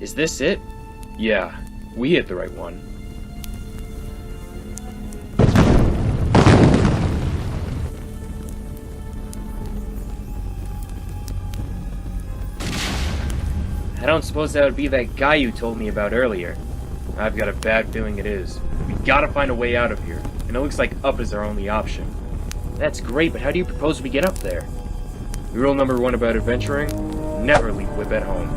Is this it? Yeah, we hit the right one. I don't suppose that would be that guy you told me about earlier. I've got a bad feeling it is. We gotta find a way out of here, and it looks like up is our only option. That's great, but how do you propose we get up there? Rule number 1 about adventuring: never leave whip at home.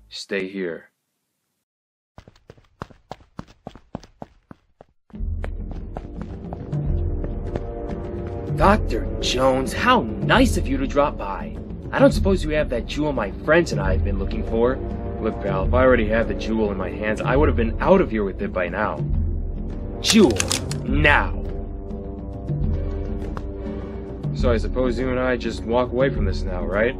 Stay here. Dr. Jones, how nice of you to drop by. I don't suppose you have that jewel my friends and I have been looking for. Look, pal, if I already had the jewel in my hands, I would have been out of here with it by now. Jewel, now! So I suppose you and I just walk away from this now, right?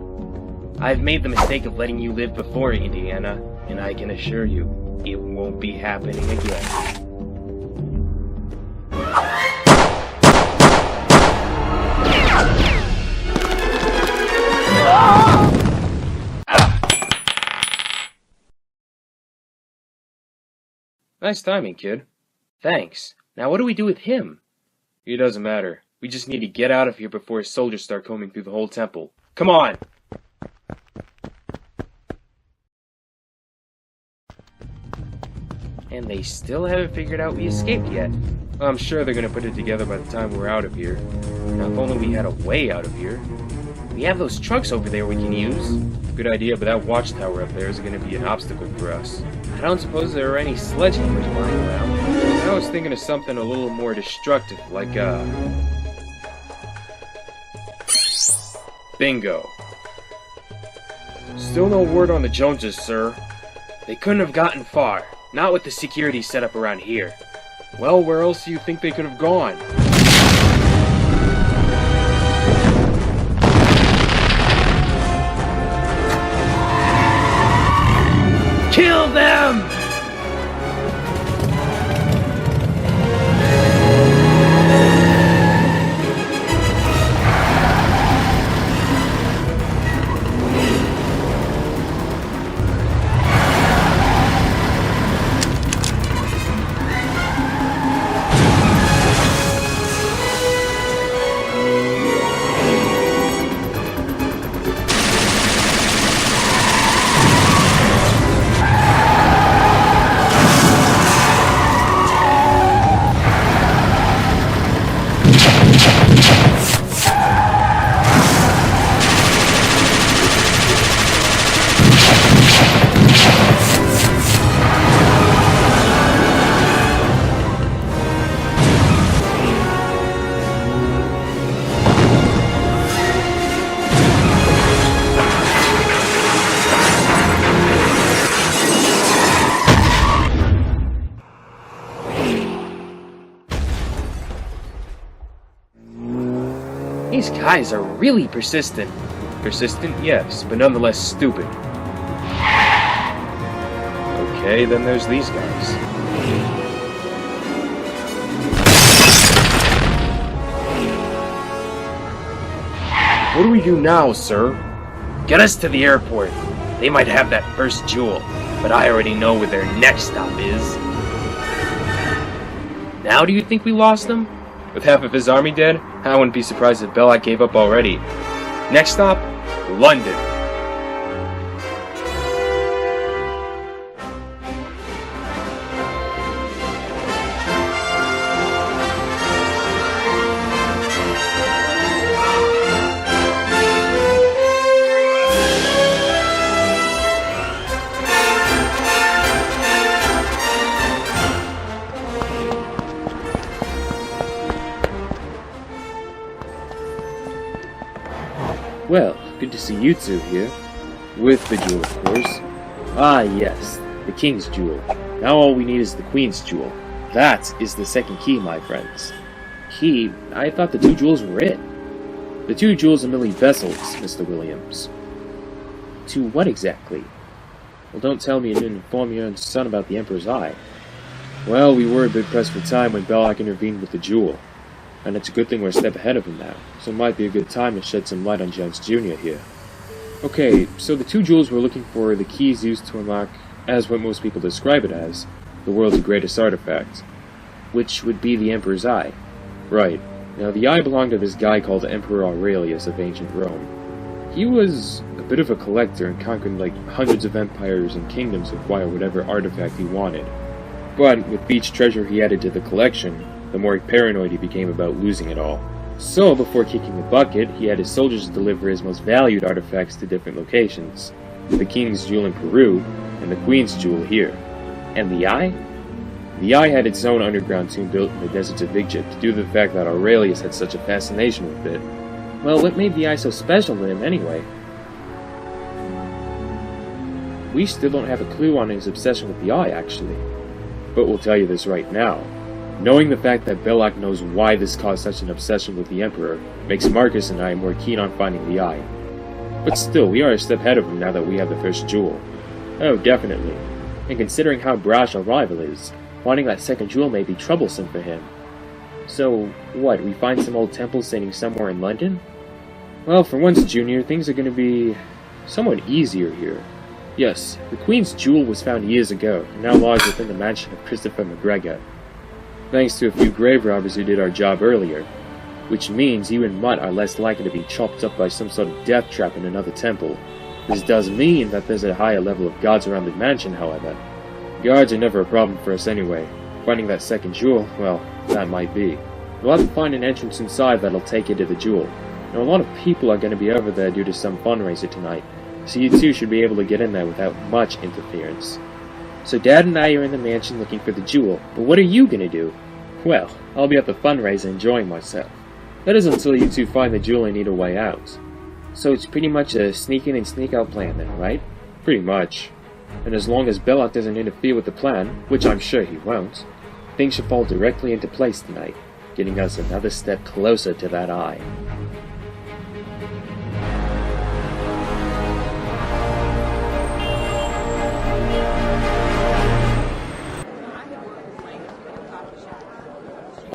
I've made the mistake of letting you live before, Indiana, and I can assure you, it won't be happening again. Nice timing, kid. Thanks. Now what do we do with him? It doesn't matter. We just need to get out of here before his soldiers start combing through the whole temple. Come on! And they still haven't figured out we escaped yet. I'm sure they're gonna put it together by the time we're out of here. Now if only we had a way out of here. We have those trucks over there we can use. Good idea, but that watchtower up there is gonna be an obstacle for us. I don't suppose there are any sledgehammers lying around. I was thinking of something a little more destructive, like bingo. Still no word on the Joneses, sir. They couldn't have gotten far. Not with the security set up around here. Well, where else do you think they could have gone? Kill them! These guys are really persistent. Persistent, yes, but nonetheless stupid. Okay, then there's these guys. What do we do now, sir? Get us to the airport. They might have that first jewel, but I already know where their next stop is. Now do you think we lost them? With half of his army dead, I wouldn't be surprised if Belloc gave up already. Next stop, London. Well, good to see you two here. With the jewel, of course. Ah, yes, the King's jewel. Now all we need is the Queen's jewel. That is the second key, my friends. Key? I thought the two jewels were it. The two jewels are merely vessels, Mr. Williams. To what exactly? Well, don't tell me you didn't inform your own son about the Emperor's Eye. Well, we were a bit pressed for time when Belloc intervened with the jewel. and it's a good thing we're a step ahead of him now, so it might be a good time to shed some light on Jones Jr. here. Okay, so the two jewels we're looking for are the keys used to unlock, as what most people describe it as, the world's greatest artifact, which would be the Emperor's Eye. Right. Now, the eye belonged to this guy called Emperor Aurelius of ancient Rome. He was a bit of a collector and conquered like hundreds of empires and kingdoms to acquire whatever artifact he wanted. But with each treasure he added to the collection, the more paranoid he became about losing it all. So, before kicking the bucket, he had his soldiers deliver his most valued artifacts to different locations. The King's Jewel in Peru, and the Queen's Jewel here. And the Eye? The Eye had its own underground tomb built in the deserts of Egypt, due to the fact that Aurelius had such a fascination with it. Well, what made the Eye so special to him anyway? We still don't have a clue on his obsession with the Eye, actually. But we'll tell you this right now. Knowing the fact that Belloc knows why this caused such an obsession with the Emperor makes Marcus and I more keen on finding the Eye. But still, we are a step ahead of him now that we have the first jewel. Oh, definitely. And considering how brash our rival is, finding that second jewel may be troublesome for him. So, what, we find some old temple standing somewhere in London? Well, for once, Junior, things are going to be somewhat easier here. Yes, the Queen's Jewel was found years ago, and now lies within the mansion of Christopher McGregor. Thanks to a few grave robbers who did our job earlier. Which means you and Mutt are less likely to be chopped up by some sort of death trap in another temple. This does mean that there's a higher level of guards around the mansion, however. Guards are never a problem for us anyway. Finding that second jewel, well, that might be. We'll have to find an entrance inside that'll take you to the jewel. Now, a lot of people are going to be over there due to some fundraiser tonight, so you two should be able to get in there without much interference. So Dad and I are in the mansion looking for the jewel, but what are you going to do? Well, I'll be at the fundraiser enjoying myself. That is until you two find the jewel and need a way out. So it's pretty much a sneak in and sneak out plan then, right? Pretty much. And as long as Belloc doesn't interfere with the plan, which I'm sure he won't, things should fall directly into place tonight, getting us another step closer to that eye.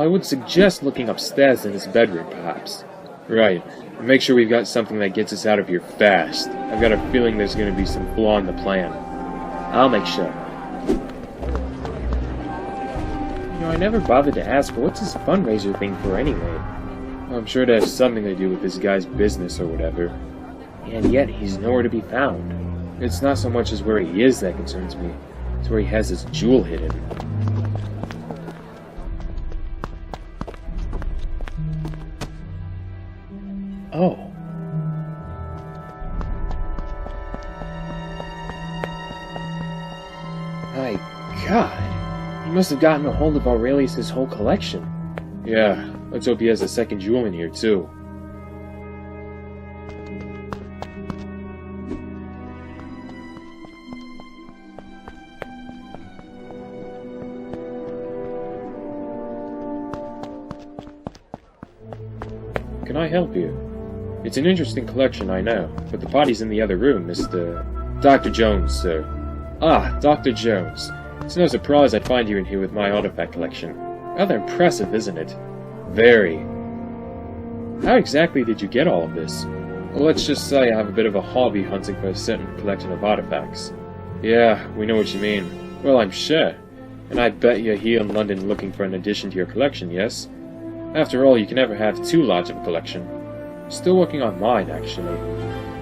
I would suggest looking upstairs in his bedroom, perhaps. Right. And make sure we've got something that gets us out of here fast. I've got a feeling there's going to be some flaw in the plan. I'll make sure. You know, I never bothered to ask, but what's this fundraiser thing for anyway? I'm sure it has something to do with this guy's business or whatever. And yet, he's nowhere to be found. It's not so much as where he is that concerns me. It's where he has his jewel hidden. Oh. My God. He must have gotten a hold of Aurelius' whole collection. Yeah, let's hope he has a second jewel in here, too. Can I help you? It's an interesting collection, I know, but the party's in the other room, Mr. Dr. Jones, sir. Ah, Dr. Jones. It's no surprise I'd find you in here with my artifact collection. Rather impressive, isn't it? Very. How exactly did you get all of this? Well, let's just say I have a bit of a hobby hunting for a certain collection of artifacts. Yeah, we know what you mean. Well, I'm sure. And I bet you're here in London looking for an addition to your collection, yes? After all, you can never have too large of a collection. Still working on mine, actually.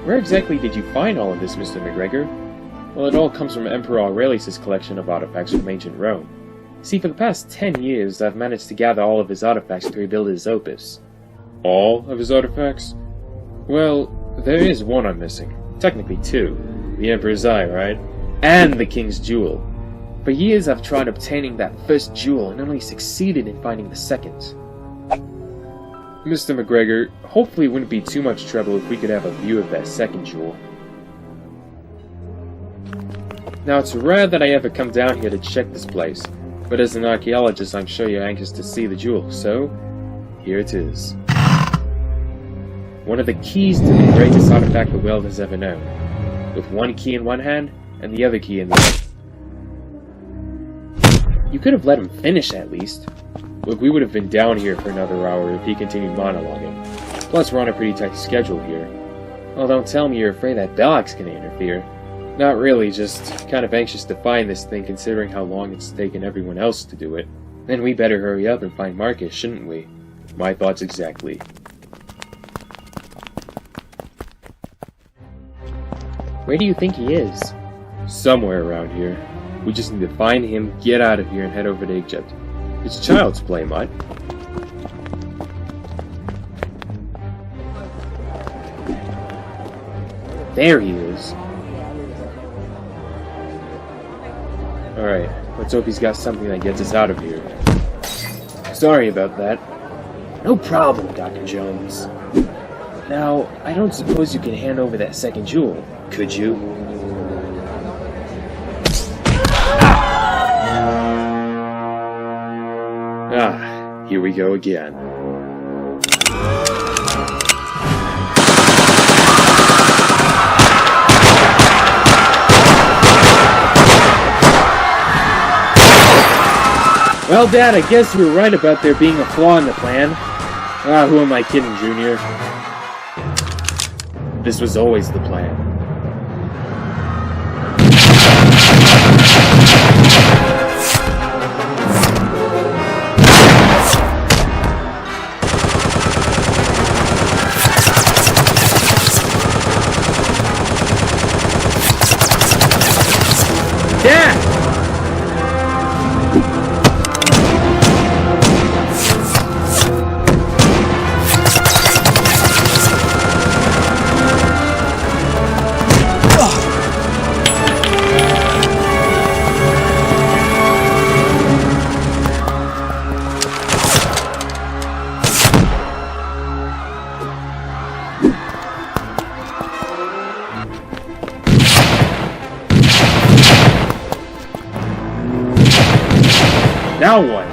Where exactly did you find all of this, Mr. McGregor? Well, it all comes from Emperor Aurelius' collection of artifacts from ancient Rome. See, for the past 10 years, I've managed to gather all of his artifacts to rebuild his opus. All of his artifacts? Well, there is one I'm missing. Technically two. The Emperor's Eye, right? And the King's Jewel. For years I've tried obtaining that first jewel and only succeeded in finding the second. Mr. McGregor, hopefully it wouldn't be too much trouble if we could have a view of that second jewel. Now, it's rare that I ever come down here to check this place, but as an archaeologist, I'm sure you're anxious to see the jewel, so here it is. One of the keys to the greatest artifact the world has ever known, with one key in one hand and the other key in the other. You could have let him finish at least. Look, we would have been down here for another hour if he continued monologuing. Plus, we're on a pretty tight schedule here. Oh, don't tell me you're afraid that Belloc's gonna interfere. Not really, just kind of anxious to find this thing considering how long it's taken everyone else to do it. Then we better hurry up and find Marcus, shouldn't we? My thoughts exactly. Where do you think he is? Somewhere around here. We just need to find him, get out of here, and head over to Egypt. It's child's play, Mutt. There he is. Alright, let's hope he's got something that gets us out of here. Sorry about that. No problem, Dr. Jones. Now, I don't suppose you can hand over that second jewel, could you? Ah, here we go again. Well, Dad, I guess you were right about there being a flaw in the plan. Ah, who am I kidding, Junior? This was always the plan. Dad! Now what?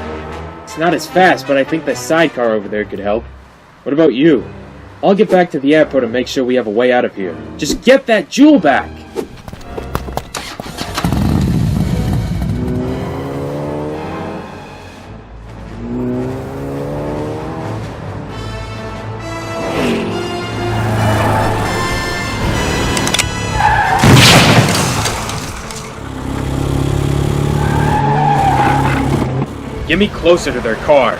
It's not as fast, but I think the sidecar over there could help. What about you? I'll get back to the airport and make sure we have a way out of here. Just get that jewel back! Get me closer to their car.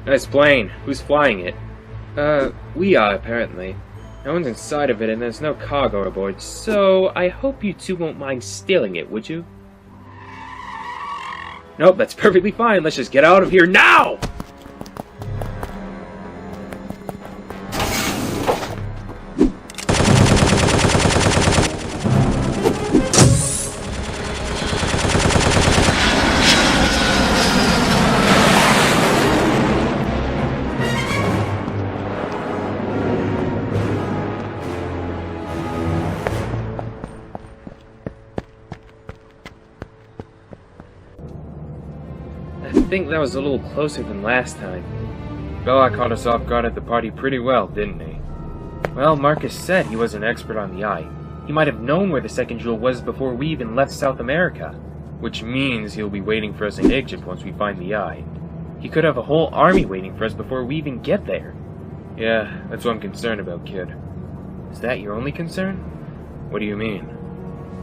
Nice plane. Who's flying it? We are, apparently. No one's inside of it, and there's no cargo aboard, so I hope you two won't mind stealing it, would you? Nope, that's perfectly fine. Let's just get out of here now! think that was a little closer than last time. Belloc caught us off guard at the party pretty well, didn't he? Well, Marcus said he was an expert on the eye. He might have known where the second jewel was before we even left South America. Which means he'll be waiting for us in Egypt once we find the eye. He could have a whole army waiting for us before we even get there. Yeah, that's what I'm concerned about, kid. Is that your only concern? What do you mean?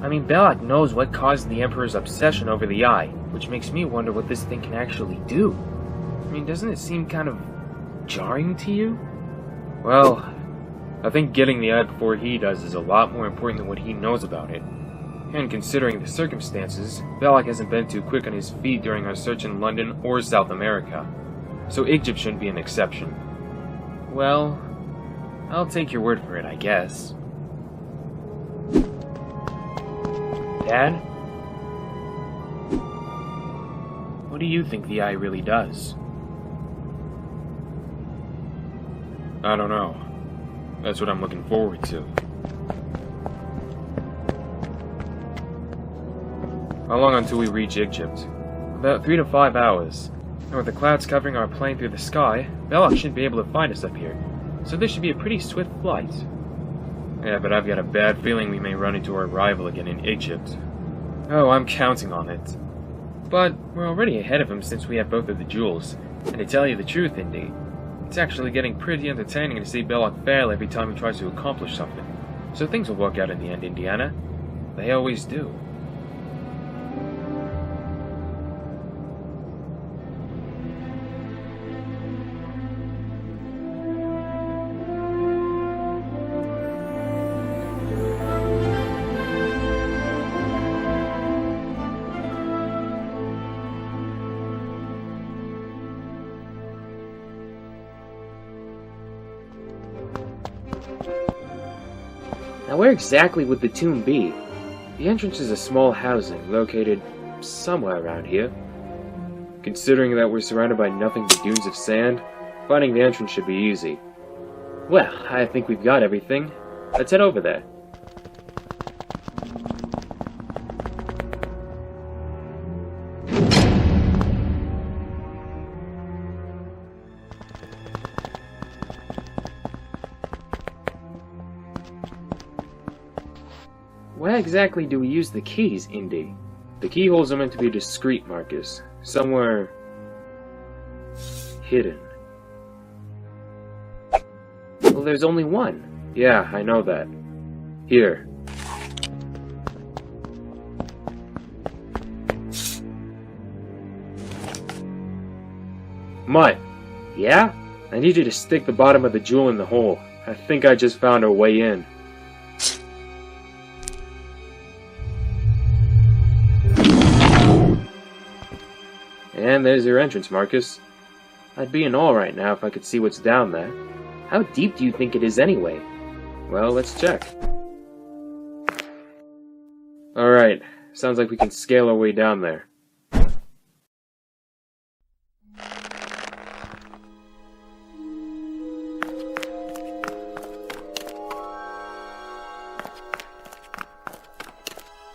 I mean, Belloc knows what caused the Emperor's obsession over the eye, which makes me wonder what this thing can actually do. I mean, doesn't it seem kind of jarring to you? Well, I think getting the eye before he does is a lot more important than what he knows about it. And considering the circumstances, Belloc hasn't been too quick on his feet during our search in London or South America, so Egypt shouldn't be an exception. Well, I'll take your word for it, I guess. Dad? What do you think the eye really does? I don't know. That's what I'm looking forward to. How long until we reach Egypt? About 3 to 5 hours. And with the clouds covering our plane through the sky, Belloc shouldn't be able to find us up here. So this should be a pretty swift flight. Yeah, but I've got a bad feeling we may run into our rival again in Egypt. Oh, I'm counting on it. But we're already ahead of him since we have both of the jewels. And to tell you the truth, Indy, it's actually getting pretty entertaining to see Belloc fail every time he tries to accomplish something. So things will work out in the end, Indiana. They always do. Now where exactly would the tomb be? The entrance is a small housing located somewhere around here. Considering that we're surrounded by nothing but dunes of sand, finding the entrance should be easy. Well, I think we've got everything. Let's head over there. Where exactly do we use the keys, Indy? The keyholes are meant to be discreet, Marcus. Somewhere hidden. Well, there's only one. Yeah, I know that. Here. Mutt. Yeah? I need you to stick the bottom of the jewel in the hole. I think I just found our way in. And there's your entrance, Marcus. I'd be in awe right now if I could see what's down there. How deep do you think it is anyway? Well, let's check. Alright, sounds like we can scale our way down there.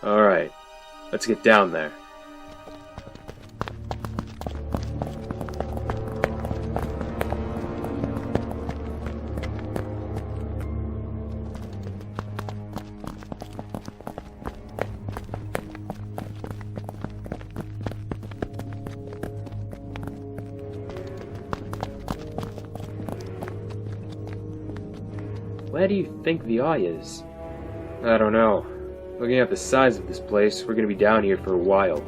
Alright, let's get down there. Where do you think the eye is? I don't know. Looking at the size of this place, we're gonna be down here for a while.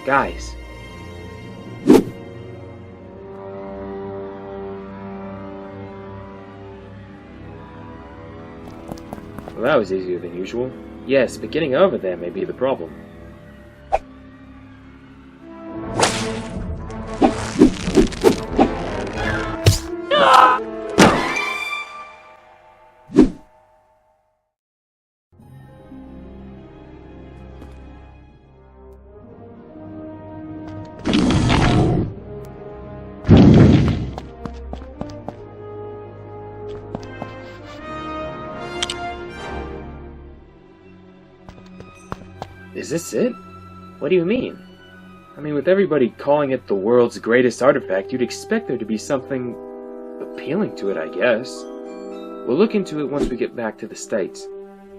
Guys. Well, that was easier than usual. Yes, but getting over there may be the problem. Is this it? What do you mean? I mean, with everybody calling it the world's greatest artifact, you'd expect there to be something appealing to it, I guess. We'll look into it once we get back to the States.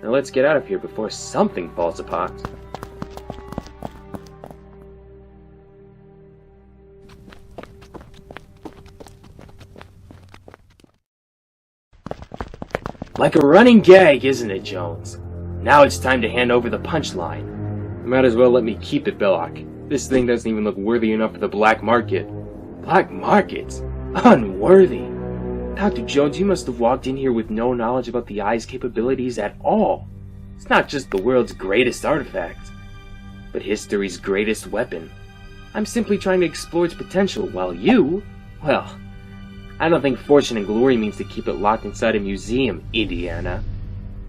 Now let's get out of here before something falls apart. Like a running gag, isn't it, Jones? Now it's time to hand over the punchline. Might as well let me keep it, Belloc. This thing doesn't even look worthy enough for the black market. Black market? Unworthy. Dr. Jones, you must have walked in here with no knowledge about the eye's capabilities at all. It's not just the world's greatest artifact, but history's greatest weapon. I'm simply trying to explore its potential, while you, well, I don't think fortune and glory means to keep it locked inside a museum, Indiana.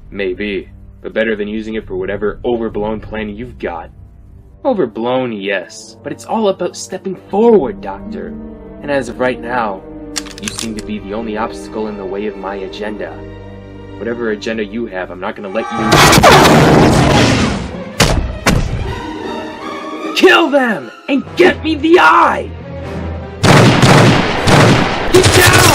Maybe, but better than using it for whatever overblown plan you've got. Overblown, yes, but it's all about stepping forward, Doctor. And as of right now, you seem to be the only obstacle in the way of my agenda. Whatever agenda you have, I'm not gonna let you... Kill them! And get me the eye! Get down!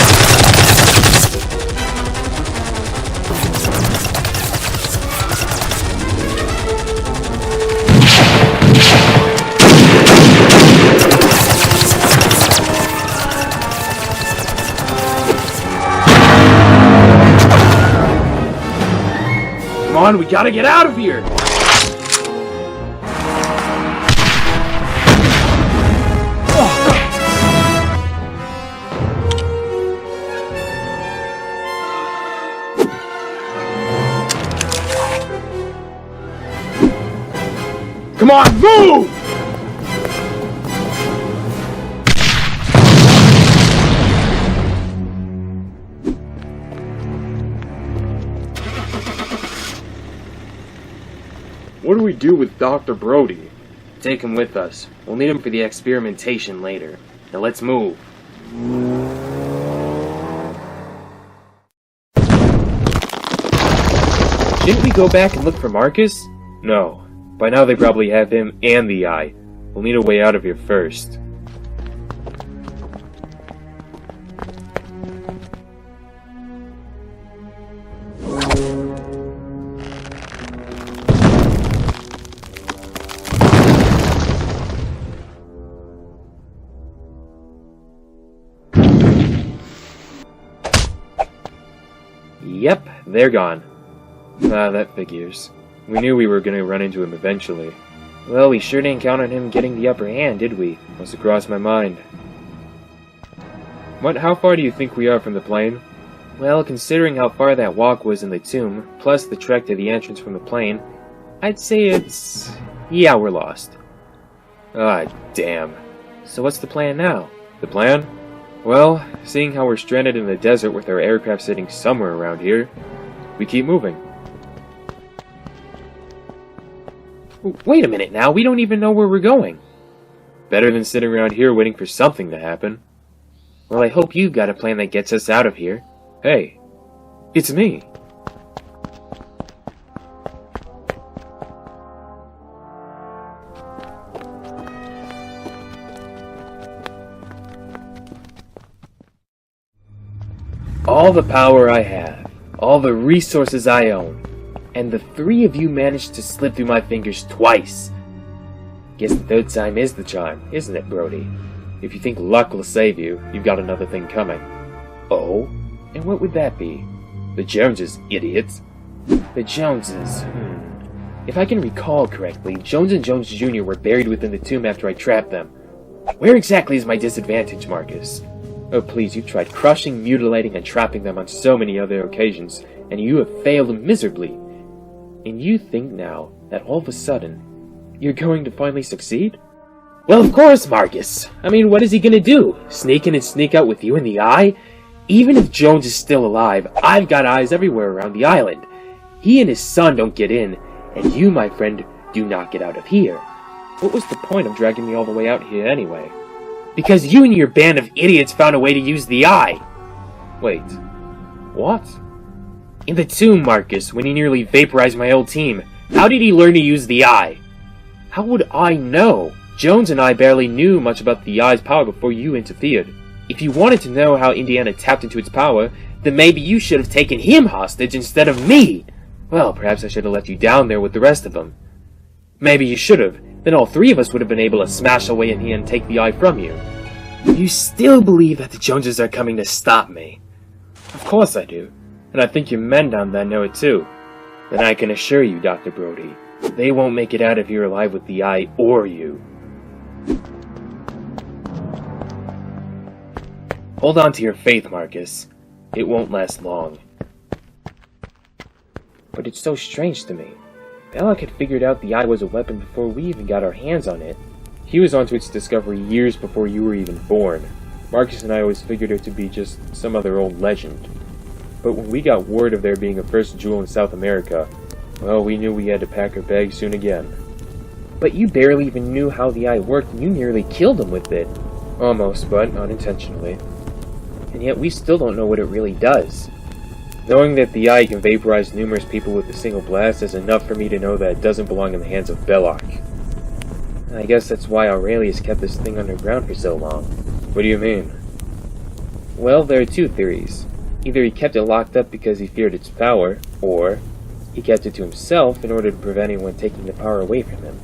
Come on, we gotta get out of here! Come on, move! What do we do with Dr. Brody? Take him with us. We'll need him for the experimentation later. Now let's move. Didn't we go back and look for Marcus? No. By now they probably have him and the eye. We'll need a way out of here first. Yep, they're gone. Ah, that figures. We knew we were going to run into him eventually. Well, we sure didn't count on him getting the upper hand, did we? Must have crossed my mind. How far do you think we are from the plane? Well, considering how far that walk was in the tomb, plus the trek to the entrance from the plane, I'd say it's... yeah, we're lost. Ah, damn. So what's the plan now? The plan? Well, seeing how we're stranded in the desert with our aircraft sitting somewhere around here, we keep moving. Wait a minute now, we don't even know where we're going. Better than sitting around here waiting for something to happen. Well, I hope you've got a plan that gets us out of here. Hey, it's me. All the power I have, all the resources I own, and the three of you managed to slip through my fingers twice. Guess the third time is the charm, isn't it, Brody? If you think luck will save you, you've got another thing coming. Oh? And what would that be? The Joneses, idiots. The Joneses, If I can recall correctly, Jones and Jones Jr. were buried within the tomb after I trapped them. Where exactly is my disadvantage, Marcus? Oh please, you've tried crushing, mutilating, and trapping them on so many other occasions, and you have failed miserably. And you think now that all of a sudden, you're going to finally succeed? Well, of course, Marcus. I mean, what is he gonna do? Sneak in and sneak out with you in the eye? Even if Jones is still alive, I've got eyes everywhere around the island. He and his son don't get in, and you, my friend, do not get out of here. What was the point of dragging me all the way out here anyway? Because you and your band of idiots found a way to use the eye. Wait, what? In the tomb, Marcus, when he nearly vaporized my whole team, how did he learn to use the eye? How would I know? Jones and I barely knew much about the Eye's power before you interfered. If you wanted to know how Indiana tapped into its power, then maybe you should have taken him hostage instead of me. Well, perhaps I should have left you down there with the rest of them. Maybe you should have. Then all three of us would have been able to smash away in here and take the Eye from you. You still believe that the Joneses are coming to stop me? Of course I do. And I think your men down there know it too. Then I can assure you, Dr. Brody, they won't make it out of here alive with the Eye or you. Hold on to your faith, Marcus. It won't last long. But it's so strange to me. Belloc had figured out the Eye was a weapon before we even got our hands on it. He was onto its discovery years before you were even born. Marcus and I always figured it to be just some other old legend. But when we got word of there being a first jewel in South America, well, we knew we had to pack our bags soon again. But you barely even knew how the Eye worked, and you nearly killed him with it. Almost, but unintentionally. And yet we still don't know what it really does. Knowing that the Eye can vaporize numerous people with a single blast is enough for me to know that it doesn't belong in the hands of Belloc. I guess that's why Aurelius kept this thing underground for so long. What do you mean? Well, there are two theories. Either he kept it locked up because he feared its power, or he kept it to himself in order to prevent anyone taking the power away from him.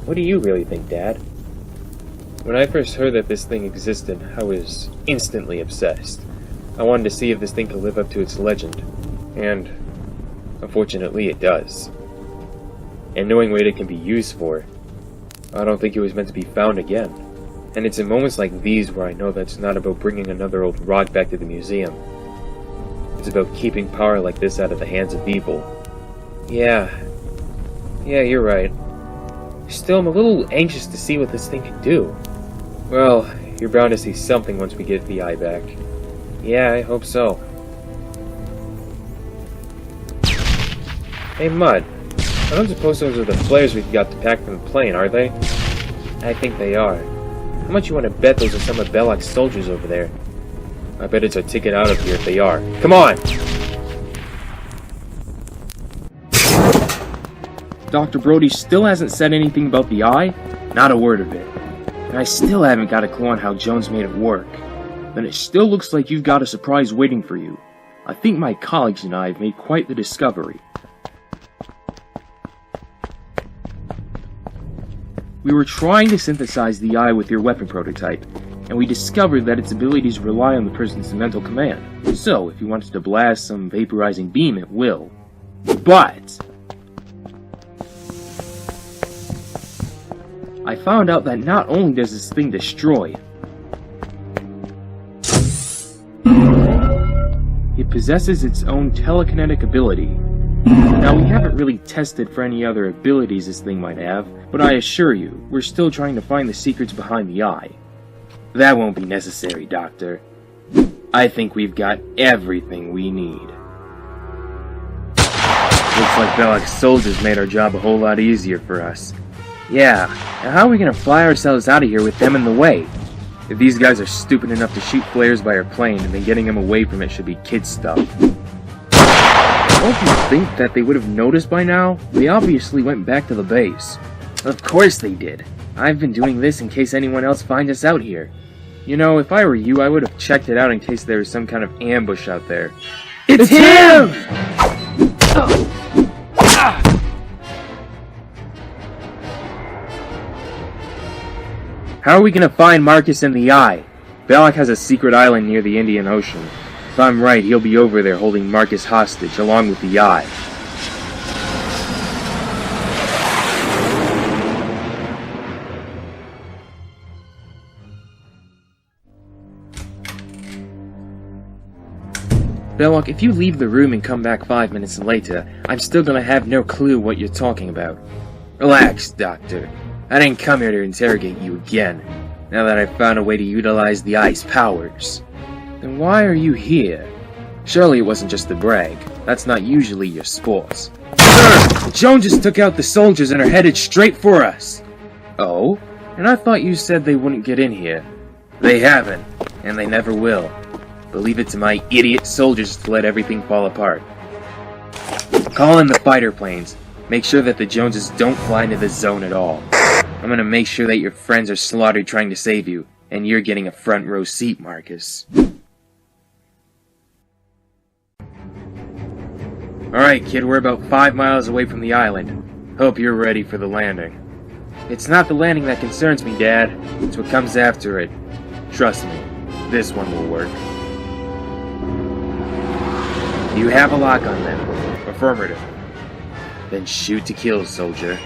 What do you really think, Dad? When I first heard that this thing existed, I was instantly obsessed. I wanted to see if this thing could live up to its legend. And, unfortunately, it does. And knowing what it can be used for, I don't think it was meant to be found again. And it's in moments like these where I know that it's not about bringing another old rock back to the museum. It's about keeping power like this out of the hands of evil. Yeah, you're right. Still, I'm a little anxious to see what this thing can do. Well, you're bound to see something once we get the Eye back. Yeah, I hope so. Hey, Mutt. I don't suppose those are the flares we got to pack from the plane, are they? I think they are. How much you want to bet those are some of Belloc's soldiers over there? I bet it's a ticket out of here if they are. Come on! Dr. Brody still hasn't said anything about the Eye? Not a word of it. And I still haven't got a clue on how Jones made it work. Then it still looks like you've got a surprise waiting for you. I think my colleagues and I have made quite the discovery. We were trying to synthesize the Eye with your weapon prototype, and we discovered that its abilities rely on the person's mental command. So, if you wanted to blast some vaporizing beam, it will. But I found out that not only does this thing destroy, it possesses its own telekinetic ability. Now, we haven't really tested for any other abilities this thing might have, but I assure you, we're still trying to find the secrets behind the Eye. That won't be necessary, Doctor. I think we've got everything we need. Looks like Belloc's soldiers made our job a whole lot easier for us. Yeah, and how are we gonna fly ourselves out of here with them in the way? If these guys are stupid enough to shoot flares by our plane, then getting them away from it should be kid stuff. Don't you think that they would have noticed by now? They obviously went back to the base. Of course they did. I've been doing this in case anyone else finds us out here. You know, if I were you, I would have checked it out in case there was some kind of ambush out there. It's him! How are we gonna find Marcus and the Eye? Belloc has a secret island near the Indian Ocean. If I'm right, he'll be over there holding Marcus hostage, along with the Eye. Belloc, if you leave the room and come back 5 minutes later, I'm still gonna have no clue what you're talking about. Relax, Doctor. I didn't come here to interrogate you again, now that I've found a way to utilize the Eye's powers. Then why are you here? Surely it wasn't just a brag. That's not usually your sport. Sir! Joan just took out the soldiers and are headed straight for us! Oh? And I thought you said they wouldn't get in here. They haven't, and they never will. But leave it to my idiot soldiers to let everything fall apart. Call in the fighter planes. Make sure that the Joneses don't fly into the zone at all. I'm gonna make sure that your friends are slaughtered trying to save you, and you're getting a front row seat, Marcus. Alright, kid, we're about 5 miles away from the island. Hope you're ready for the landing. It's not the landing that concerns me, Dad. It's what comes after it. Trust me, this one will work. You have a lock on them. Affirmative. Then shoot to kill, soldier.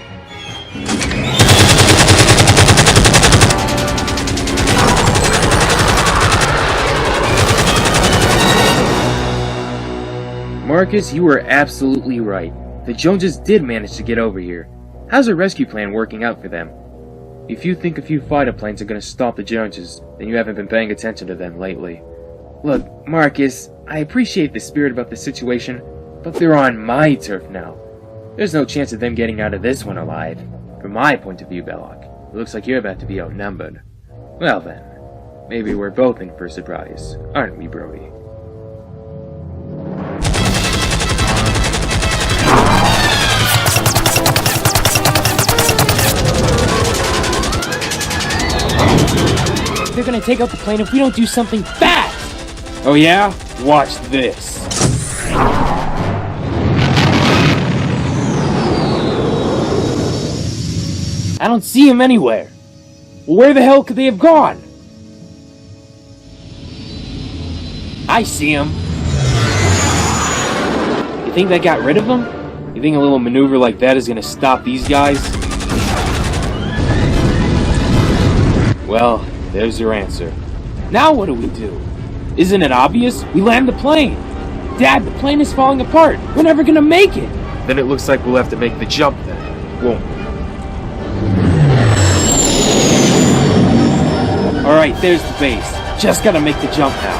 Marcus, you were absolutely right. The Joneses did manage to get over here. How's the rescue plan working out for them? If you think a few fighter planes are going to stop the Joneses, then you haven't been paying attention to them lately. Look, Marcus, I appreciate the spirit about the situation, but they're on my turf now. There's no chance of them getting out of this one alive. From my point of view, Belloc, it looks like you're about to be outnumbered. Well then, maybe we're both in for a surprise, aren't we, Brody? They're gonna take out the plane if we don't do something fast! Oh yeah? Watch this. I don't see him anywhere. Well, where the hell could they have gone? I see him. You think that got rid of them? You think a little maneuver like that is gonna stop these guys? Well, there's your answer. Now what do we do? Isn't it obvious? We land the plane. Dad, the plane is falling apart. We're never gonna make it. Then it looks like we'll have to make the jump then, won't we? Alright, there's the base. Just gotta make the jump now.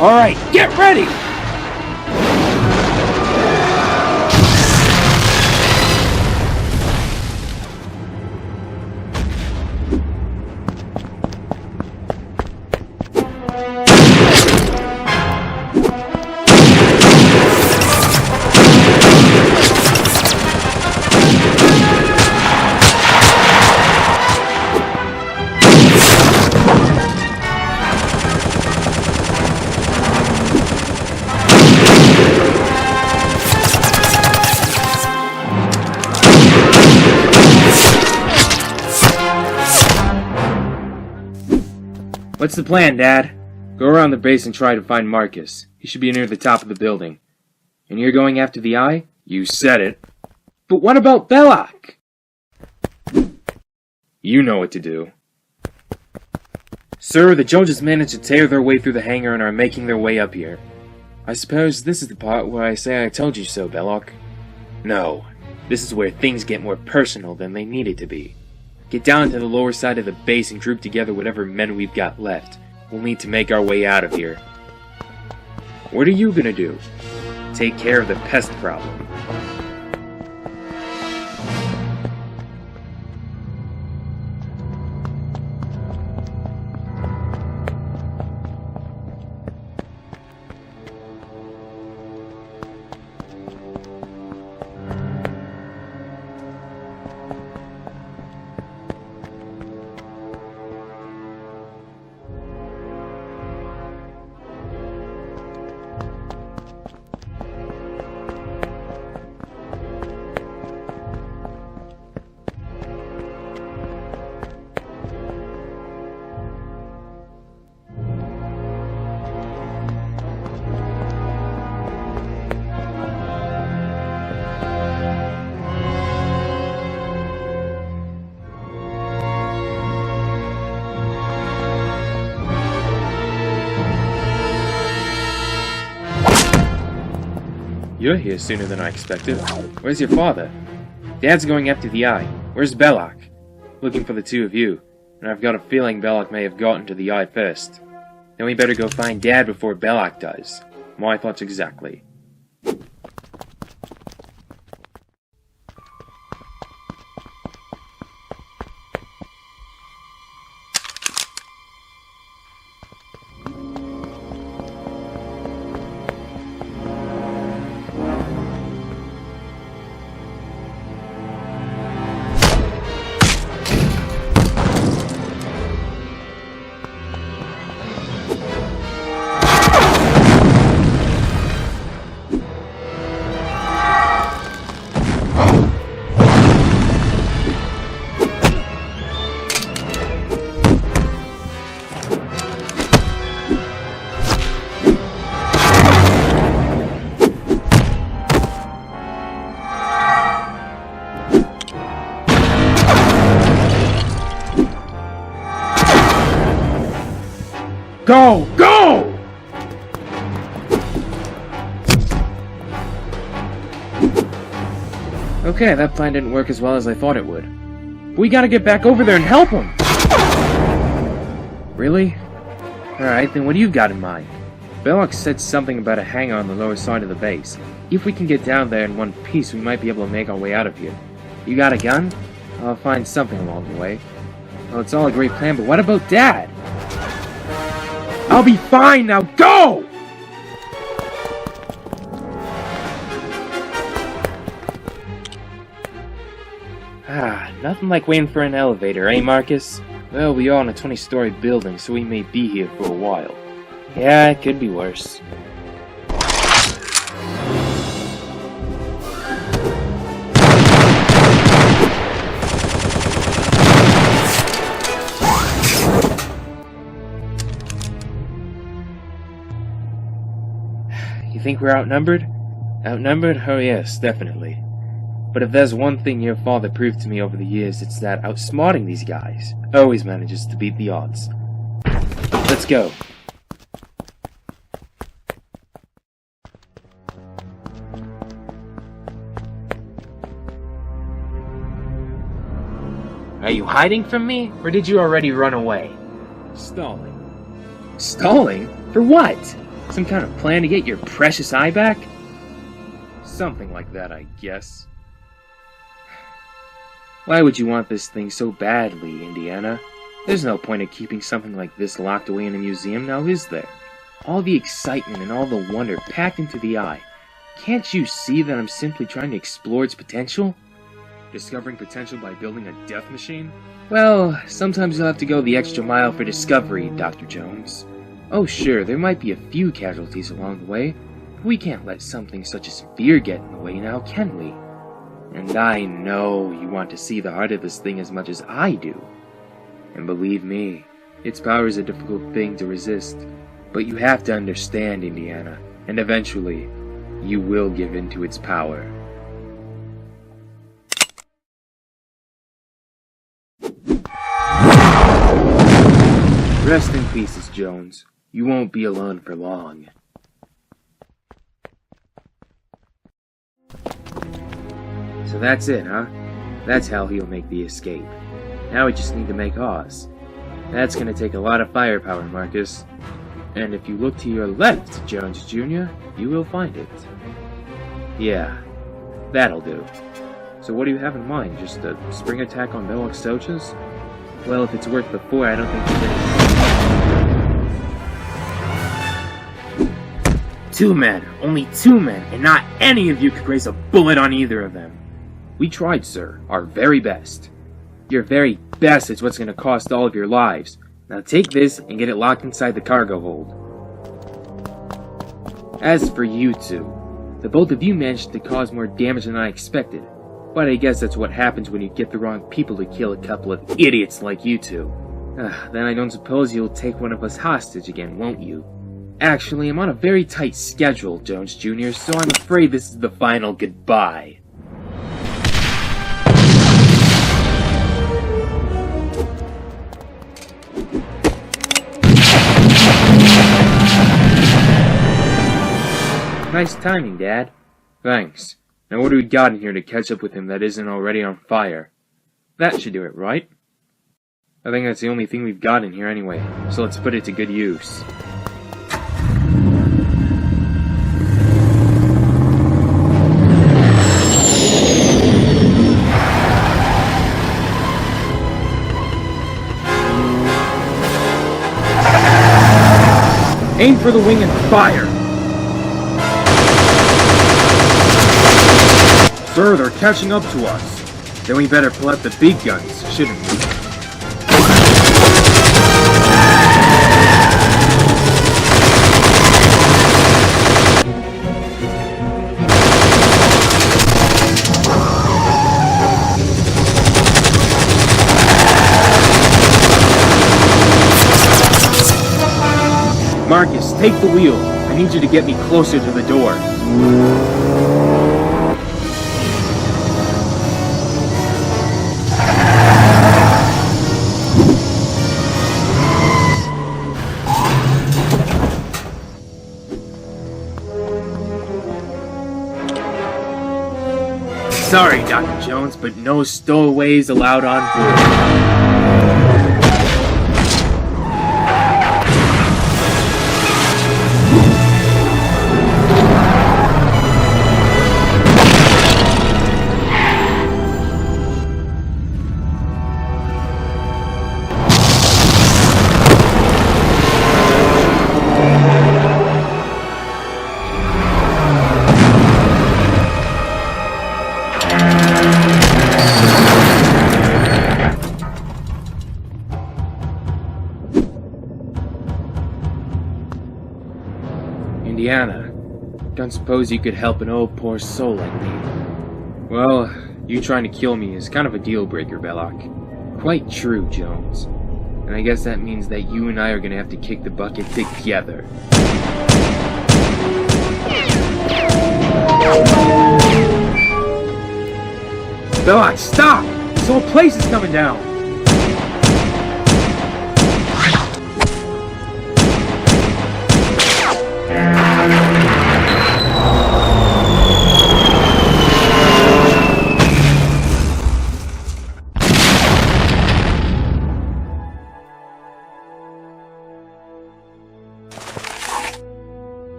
Alright, get ready! What's the plan, Dad? Go around the base and try to find Marcus. He should be near the top of the building. And you're going after the eye? You said it. But what about Belloc? You know what to do. Sir, the Joneses managed to tear their way through the hangar and are making their way up here. I suppose this is the part where I say I told you so, Belloc. No, this is where things get more personal than they needed to be. Get down to the lower side of the base and group together whatever men we've got left. We'll need to make our way out of here. What are you gonna do? Take care of the pest problem. You're here sooner than I expected. Where's your father? Dad's going after the eye. Where's Belloc? Looking for the two of you, and I've got a feeling Belloc may have gotten to the eye first. Then we better go find Dad before Belloc does. My thoughts exactly. Go! Go! Okay, that plan didn't work as well as I thought it would. We gotta get back over there and help him! Really? Alright, then what do you got in mind? Belloc said something about a hangar on the lower side of the base. If we can get down there in one piece, we might be able to make our way out of here. You got a gun? I'll find something along the way. Well, it's all a great plan, but what about Dad? I'll be fine now, go! Nothing like waiting for an elevator, eh, Marcus? Well, we are in a 20-story building, so we may be here for a while. Yeah, it could be worse. You think we're outnumbered? Outnumbered? Oh yes, definitely. But if there's one thing your father proved to me over the years, it's that outsmarting these guys always manages to beat the odds. Let's go. Are you hiding from me, or did you already run away? Stalling. Stalling? For what? Some kind of plan to get your precious eye back? Something like that, I guess. Why would you want this thing so badly, Indiana? There's no point in keeping something like this locked away in a museum, now is there? All the excitement and all the wonder packed into the eye. Can't you see that I'm simply trying to explore its potential? Discovering potential by building a death machine? Well, sometimes you'll have to go the extra mile for discovery, Dr. Jones. Oh sure, there might be a few casualties along the way, but we can't let something such as fear get in the way now, can we? And I know you want to see the heart of this thing as much as I do. And believe me, its power is a difficult thing to resist. But you have to understand, Indiana, and eventually, you will give in to its power. Rest in pieces, Jones. You won't be alone for long. So that's it, huh? That's how he'll make the escape. Now we just need to make Oz. That's gonna take a lot of firepower, Marcus. And if you look to your left, Jones Jr., you will find it. Yeah, that'll do. So what do you have in mind? Just a spring attack on Belloc Sochas? Well, if it's worked before, I don't think there's any... 2 men! Only 2 men! And not any of you could raise a bullet on either of them! We tried, sir. Our very best. Your very best is what's going to cost all of your lives. Now take this and get it locked inside the cargo hold. As for you two, the both of you managed to cause more damage than I expected. But I guess that's what happens when you get the wrong people to kill a couple of idiots like you two. Then I don't suppose you'll take one of us hostage again, won't you? Actually, I'm on a very tight schedule, Jones Jr., so I'm afraid this is the final goodbye. Nice timing, Dad. Thanks. Now what do we got in here to catch up with him that isn't already on fire? That should do it, right? I think that's the only thing we've got in here anyway, so let's put it to good use. Aim for the wing and fire! Sir, they're catching up to us. Then we better pull out the big guns, shouldn't we? Marcus, take the wheel. I need you to get me closer to the door. Sorry, Dr. Jones, but no stowaways allowed on board. Indiana, don't suppose you could help an old poor soul like me? Well, you trying to kill me is kind of a deal-breaker, Belloc. Quite true, Jones. And I guess that means that you and I are gonna have to kick the bucket together. Belloc, stop! This whole place is coming down!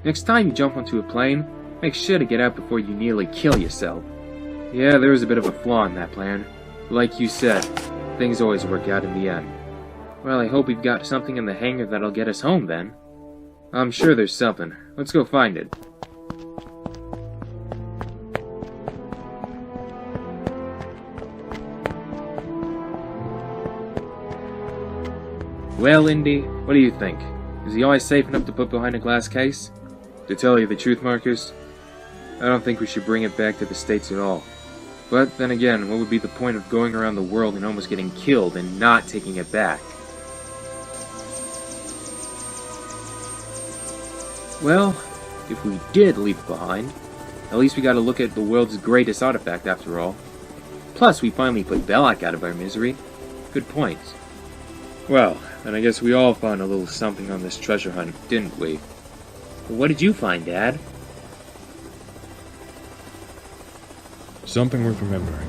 Next time you jump onto a plane, make sure to get out before you nearly kill yourself. Yeah, there was a bit of a flaw in that plan. Like you said, things always work out in the end. Well, I hope we've got something in the hangar that'll get us home then. I'm sure there's something. Let's go find it. Well, Indy, what do you think? Is he always safe enough to put behind a glass case? To tell you the truth, Marcus, I don't think we should bring it back to the States at all. But then again, what would be the point of going around the world and almost getting killed and not taking it back? Well, if we did leave it behind, at least we got to look at the world's greatest artifact after all. Plus, we finally put Belloc out of our misery. Good point. Well, then I guess we all found a little something on this treasure hunt, didn't we? What did you find, Dad? Something worth remembering.